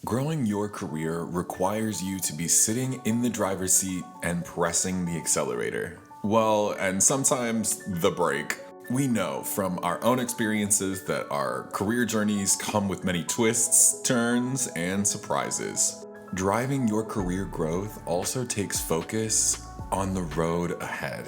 Growing your career requires you to be sitting in the driver's seat and pressing the accelerator. Well, and sometimes the brake. We know from our own experiences that our career journeys come with many twists, turns, and surprises. Driving your career growth also takes focus on the road ahead.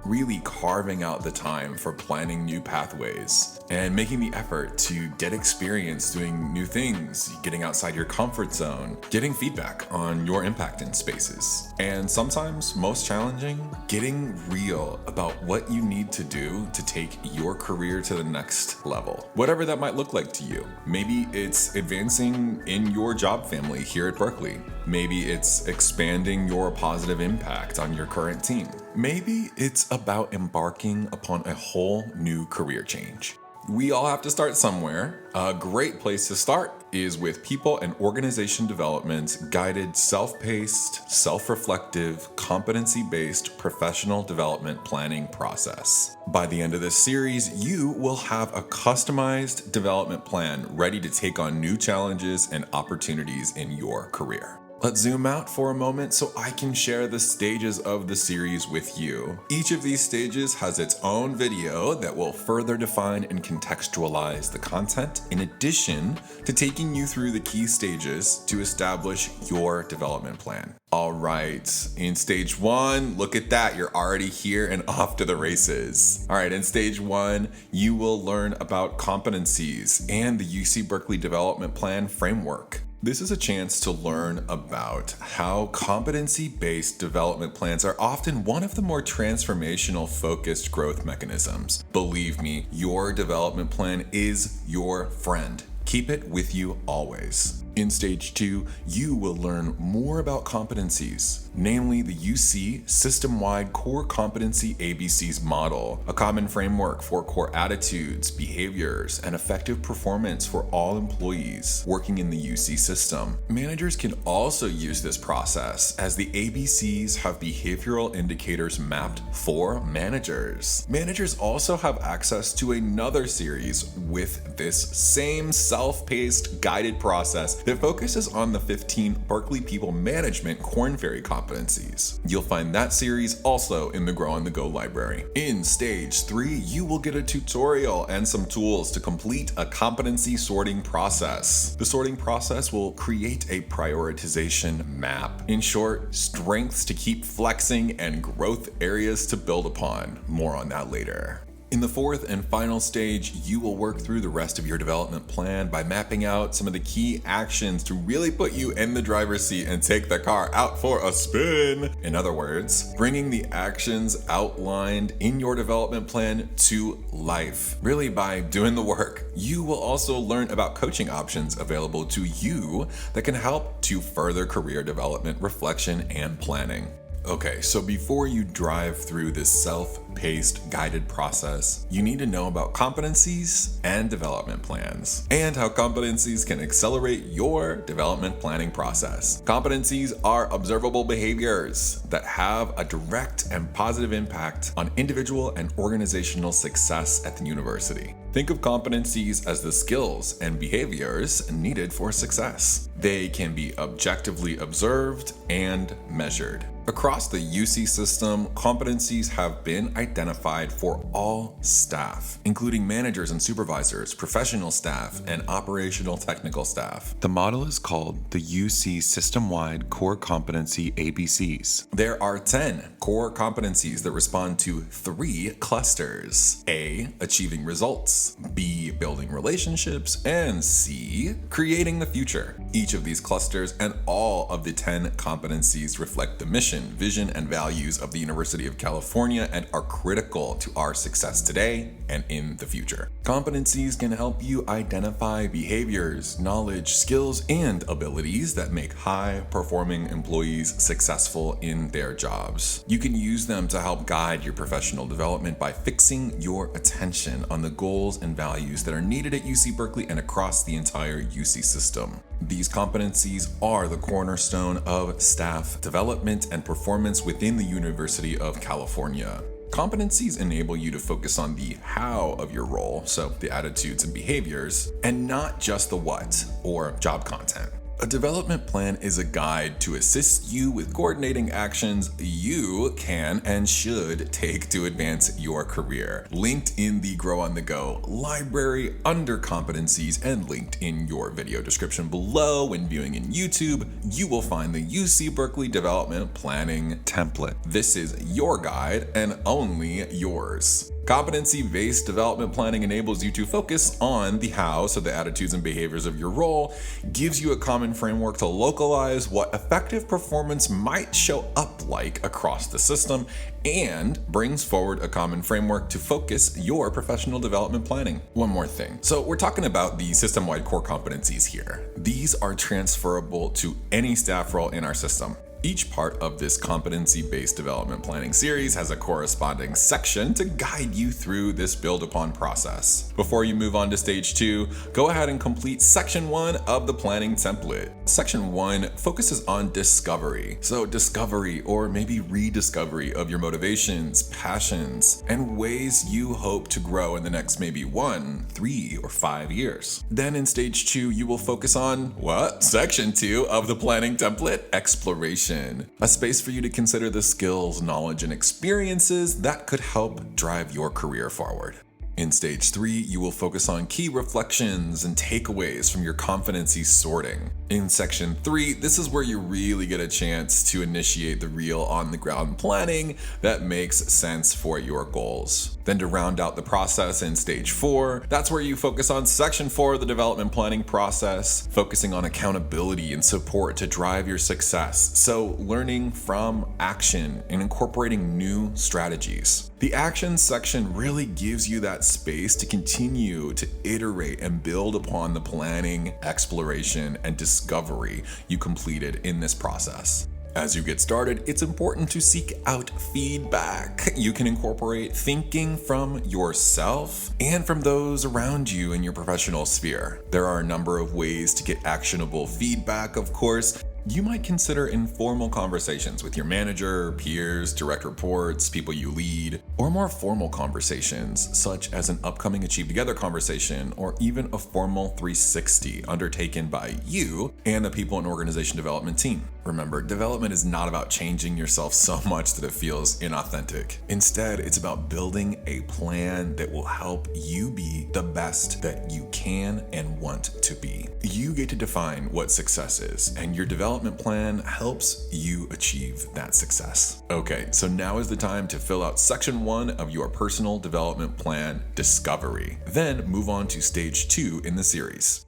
Really carving out the time for planning new pathways and making the effort to get experience doing new things, getting outside your comfort zone, getting feedback on your impact in spaces. And sometimes, most challenging, getting real about what you need to do to take your career to the next level. Whatever that might look like to you. Maybe it's advancing in your job family here at Berkeley. Maybe it's expanding your positive impact on your current team. Maybe it's about embarking upon a whole new career change. We all have to start somewhere. A great place to start is with people and organization development's guided, self-paced, self-reflective, competency-based professional development planning process. By the end of this series, you will have a customized development plan ready to take on new challenges and opportunities in your career. Let's zoom out for a moment so I can share the stages of the series with you. Each of these stages has its own video that will further define and contextualize the content, in addition to taking you through the key stages to establish your development plan. All right, in stage 1, look at that, you're already here and off to the races. All right, in stage 1, you will learn about competencies and the UC Berkeley Development Plan framework. This is a chance to learn about how competency-based development plans are often one of the more transformational focused growth mechanisms. Believe me, your development plan is your friend. Keep it with you always. In stage 2, you will learn more about competencies, namely the UC Systemwide Core Competency ABCs model, a common framework for core attitudes, behaviors, and effective performance for all employees working in the UC system. Managers can also use this process as the ABCs have behavioral indicators mapped for managers. Managers also have access to another series with this same self-paced guided process that focuses on the 15 Berkeley People Management Korn Ferry competencies. You'll find that series also in the Grow on the Go library. In stage 3, you will get a tutorial and some tools to complete a competency sorting process. The sorting process will create a prioritization map. In short, strengths to keep flexing and growth areas to build upon. More on that later. In the 4th and final stage, you will work through the rest of your development plan by mapping out some of the key actions to really put you in the driver's seat and take the car out for a spin. In other words, bringing the actions outlined in your development plan to life, really by doing the work. You will also learn about coaching options available to you that can help to further career development, reflection, and planning. Okay, so before you drive through this self-paced guided process, you need to know about competencies and development plans, and how competencies can accelerate your development planning process. Competencies are observable behaviors that have a direct and positive impact on individual and organizational success at the university. Think of competencies as the skills and behaviors needed for success. They can be objectively observed and measured. Across the UC system, competencies have been identified for all staff, including managers and supervisors, professional staff, and operational technical staff. The model is called the UC System-Wide Core Competency ABCs. There are 10 core competencies that respond to 3 clusters: A, achieving results; B, building relationships; and C, creating the future. Each of these clusters and all of the 10 competencies reflect the mission, vision, and values of the University of California and are critical to our success today and in the future. Competencies can help you identify behaviors, knowledge, skills, and abilities that make high-performing employees successful in their jobs. You can use them to help guide your professional development by fixing your attention on the goals and values that are needed at UC Berkeley and across the entire UC system. These competencies are the cornerstone of staff development and performance within the University of California. Competencies enable you to focus on the how of your role, so the attitudes and behaviors, and not just the what or job content. A development plan is a guide to assist you with coordinating actions you can and should take to advance your career. Linked in the Grow on the Go library under Competencies and linked in your video description below when viewing in YouTube, you will find the UC Berkeley Development Planning template. This is your guide and only yours. Competency-based development planning enables you to focus on the how, so the attitudes and behaviors of your role, gives you a common framework to localize what effective performance might show up like across the system, and brings forward a common framework to focus your professional development planning. One more thing. So we're talking about the system-wide core competencies here. These are transferable to any staff role in our system. Each part of this competency-based development planning series has a corresponding section to guide you through this build-upon process. Before you move on to stage 2, go ahead and complete section 1 of the planning template. Section 1 focuses on discovery. So discovery or maybe rediscovery of your motivations, passions, and ways you hope to grow in the next maybe 1, 3, or 5 years. Then in stage 2, you will focus on what? Section 2 of the planning template, exploration. A space for you to consider the skills, knowledge, and experiences that could help drive your career forward. In stage 3, you will focus on key reflections and takeaways from your competency sorting. In section 3, this is where you really get a chance to initiate the real on-the-ground planning that makes sense for your goals. Then to round out the process in stage 4, that's where you focus on section 4 of the development planning process, focusing on accountability and support to drive your success. So learning from action and incorporating new strategies. The action section really gives you that space to continue to iterate and build upon the planning, exploration, and discovery you completed in this process. As you get started, it's important to seek out feedback. You can incorporate thinking from yourself and from those around you in your professional sphere. There are a number of ways to get actionable feedback, of course. You might consider informal conversations with your manager, peers, direct reports, people you lead, or more formal conversations, such as an upcoming Achieve Together conversation, or even a formal 360 undertaken by you and the people and organization development team. Remember, development is not about changing yourself so much that it feels inauthentic. Instead, it's about building a plan that will help you be the best that you can and want to be. You get to define what success is, and your development plan helps you achieve that success. Okay, so now is the time to fill out section 1 of your personal development plan, Discovery. Then move on to stage 2 in the series.